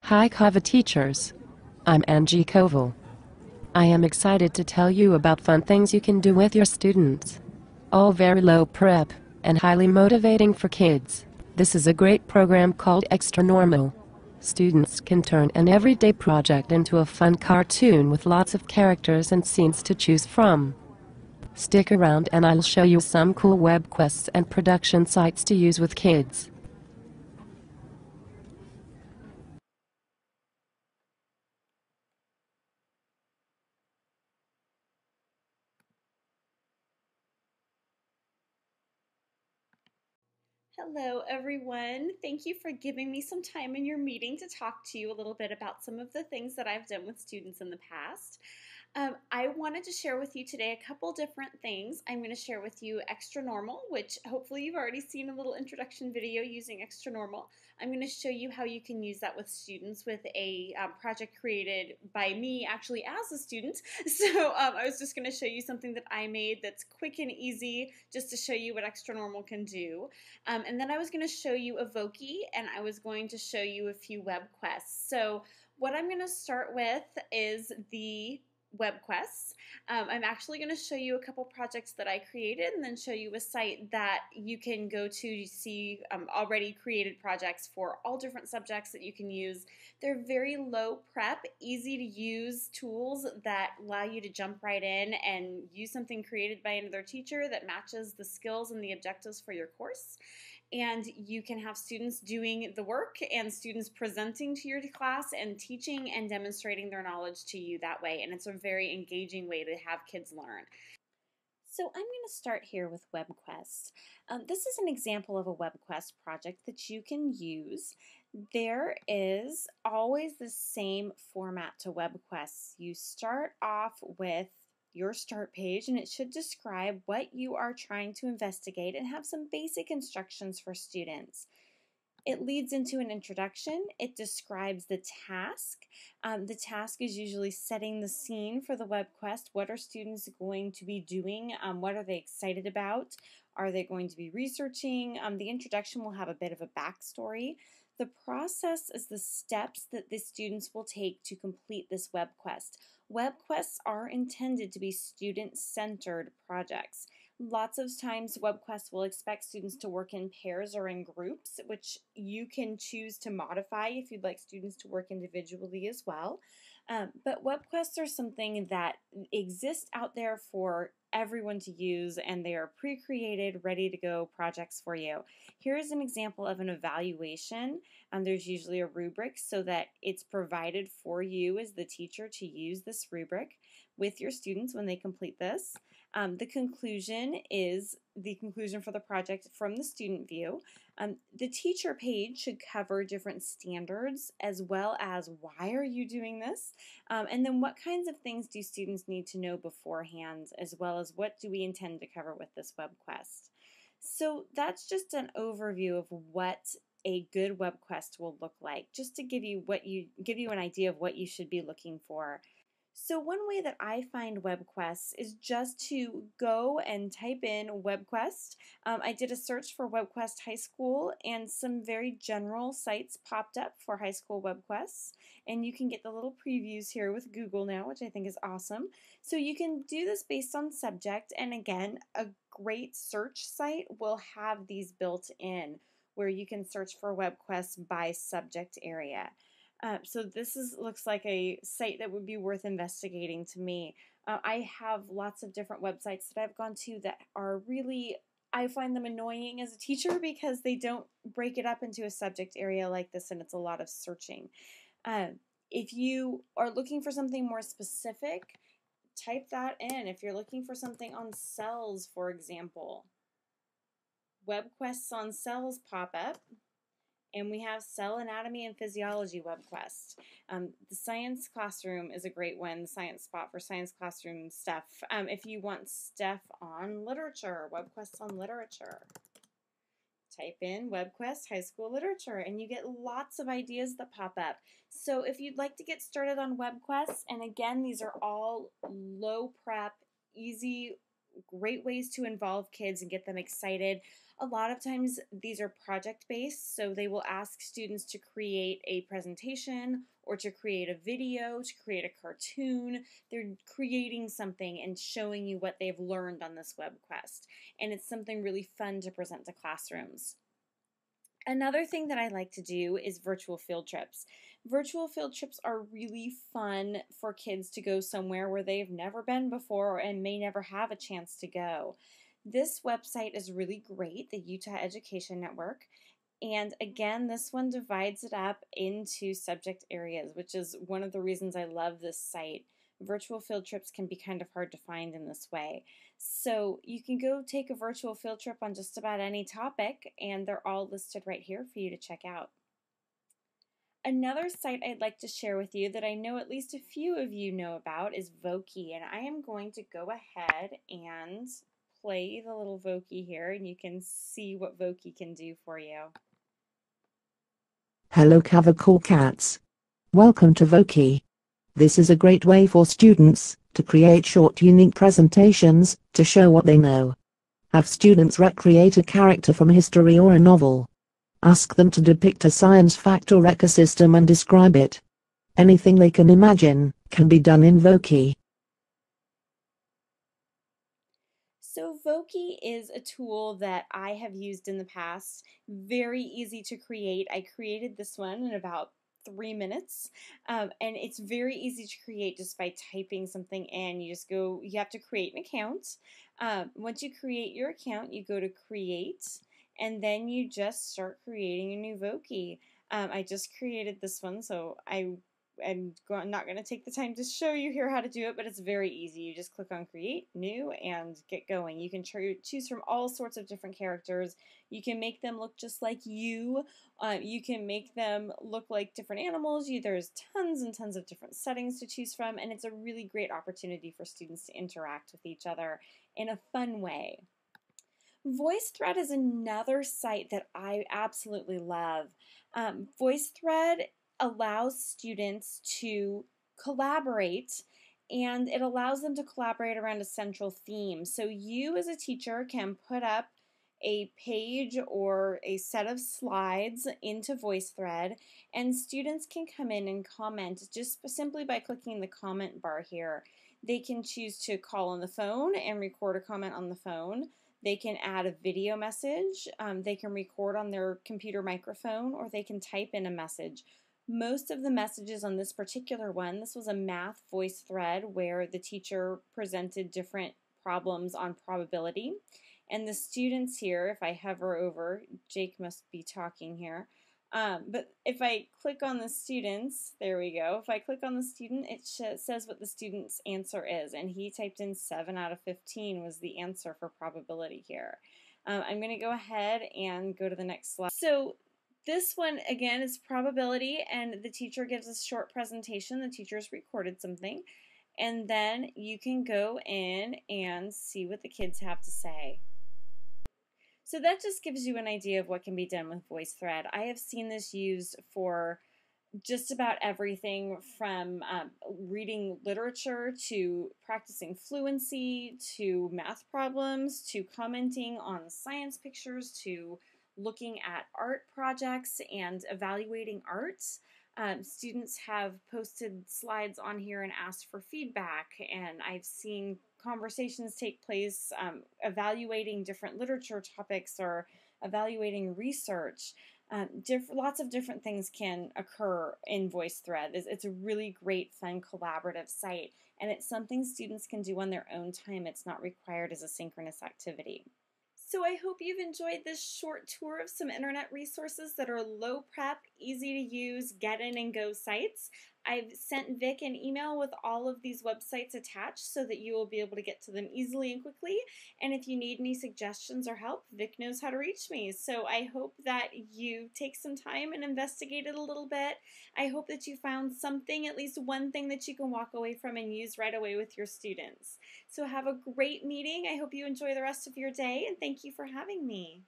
Hi Kava teachers. I'm Angie Koval. I am excited to tell you about fun things you can do with your students. All very low prep and highly motivating for kids. This is a great program called Extra Normal. Students can turn an everyday project into a fun cartoon with lots of characters and scenes to choose from. Stick around and I'll show you some cool web quests and production sites to use with kids. Hello, everyone. Thank you for giving me some time in your meeting to talk to you a little bit about some of the things that I've done with students in the past. I wanted to share with you today a couple different things. I'm going to share with you Extra Normal, which hopefully you've already seen a little introduction video using Extra Normal. I'm going to show you how you can use that with students with a project created by me actually as a student. So I was just going to show you something that I made that's quick and easy just to show you what Extra Normal can do. And then I was going to show you Evoki, and I was going to show you a few web quests. So what I'm going to start with is the web quests. I'm actually going to show you a couple projects that I created and then show you a site that you can go to see already created projects for all different subjects that you can use. They're very low prep, easy to use tools that allow you to jump right in and use something created by another teacher that matches the skills and the objectives for your course. And you can have students doing the work and students presenting to your class and teaching and demonstrating their knowledge to you that way. And it's a very engaging way to have kids learn. So I'm going to start here with WebQuest. This is an example of a WebQuest project that you can use. There is always the same format to WebQuests. You start off with your start page, and it should describe what you are trying to investigate and have some basic instructions for students. It leads into an introduction. It describes the task. The task is usually setting the scene for the web quest. What are students going to be doing? What are they excited about? Are they going to be researching? The introduction will have a bit of a backstory. The process is the steps that the students will take to complete this web quest. Web quests are intended to be student-centered projects. Lots of times WebQuest will expect students to work in pairs or in groups, which you can choose to modify if you'd like students to work individually as well. But WebQuests are something that exist out there for everyone to use, and they are pre-created, ready to go projects for you. Here's an example of an evaluation. There's usually a rubric so that it's provided for you as the teacher to use this rubric with your students when they complete this. The conclusion is the conclusion for the project from the student view. The teacher page should cover different standards as well as why are you doing this, and then what kinds of things do students need to know beforehand, as well as what do we intend to cover with this web quest. So that's just an overview of what a good web quest will look like, just to give you an idea of what you should be looking for. So one way that I find WebQuest is just to go and type in WebQuest. I did a search for WebQuest High School, and some very general sites popped up for high school WebQuests. And you can get the little previews here with Google now, which I think is awesome. So you can do this based on subject, and again, a great search site will have these built in where you can search for WebQuests by subject area. So this looks like a site that would be worth investigating to me. I have lots of different websites that I've gone to that are really, I find them annoying as a teacher because they don't break it up into a subject area like this, and it's a lot of searching. If you are looking for something more specific, type that in. If you're looking for something on cells, for example, web quests on cells pop up. And we have Cell Anatomy and Physiology WebQuest. The Science Classroom is a great one, the science spot for science classroom stuff. If you want stuff on literature, WebQuest on literature. Type in WebQuest High School Literature and you get lots of ideas that pop up. So if you'd like to get started on WebQuest, and again, these are all low prep, easy, great ways to involve kids and get them excited. A lot of times these are project-based, so they will ask students to create a presentation or to create a video, to create a cartoon. They're creating something and showing you what they've learned on this web quest. And it's something really fun to present to classrooms. Another thing that I like to do is virtual field trips. Virtual field trips are really fun for kids to go somewhere where they've never been before and may never have a chance to go. This website is really great, the Utah Education Network. And again, this one divides it up into subject areas, which is one of the reasons I love this site. Virtual field trips can be kind of hard to find in this way. So you can go take a virtual field trip on just about any topic, and they're all listed right here for you to check out. Another site I'd like to share with you that I know at least a few of you know about is Voki, and I am going to go ahead and play the little Voki here, and you can see what Voki can do for you. Hello Cavacore Cats. Welcome to Voki. This is a great way for students to create short unique presentations to show what they know. Have students recreate a character from history or a novel. Ask them to depict a science fact or ecosystem and describe it. Anything they can imagine can be done in Voki. So Voki is a tool that I have used in the past. Very easy to create. I created this one in about 3 minutes, and it's very easy to create just by typing something in. You have to create an account. Once you create your account, you go to create, and then you just start creating a new Voki. I just created this one, so I'm not going to take the time to show you here how to do it, but it's very easy. You just click on create, new, and get going. You can choose from all sorts of different characters. You can make them look just like you. You can make them look like different animals. There's tons and tons of different settings to choose from, and it's a really great opportunity for students to interact with each other in a fun way. VoiceThread is another site that I absolutely love. VoiceThread allows students to collaborate, and it allows them to collaborate around a central theme. So you as a teacher can put up a page or a set of slides into VoiceThread, and students can come in and comment just simply by clicking the comment bar here. They can choose to call on the phone and record a comment on the phone. They can add a video message, they can record on their computer microphone, or they can type in a message. Most of the messages on this particular one, this was a math voice thread where the teacher presented different problems on probability. And the students here, if I hover over, Jake must be talking here, but if I click on the students, there we go. If I click on the student, it says what the student's answer is, and he typed in 7 out of 15 was the answer for probability here. I'm going to go ahead and go to the next slide. So this one, again, is probability, and the teacher gives a short presentation. The teacher's recorded something, and then you can go in and see what the kids have to say. So that just gives you an idea of what can be done with VoiceThread. I have seen this used for just about everything from reading literature to practicing fluency to math problems to commenting on science pictures to looking at art projects and evaluating art. Students have posted slides on here and asked for feedback, and I've seen conversations take place evaluating different literature topics or evaluating research. Lots of different things can occur in VoiceThread. It's a really great, fun, collaborative site, and it's something students can do on their own time. It's not required as a synchronous activity. So I hope you've enjoyed this short tour of some internet resources that are low prep, easy to use, get in and go sites. I've sent Vic an email with all of these websites attached so that you will be able to get to them easily and quickly. And if you need any suggestions or help, Vic knows how to reach me. So I hope that you take some time and investigate it a little bit. I hope that you found something, at least one thing that you can walk away from and use right away with your students. So have a great meeting. I hope you enjoy the rest of your day, and thank you for having me.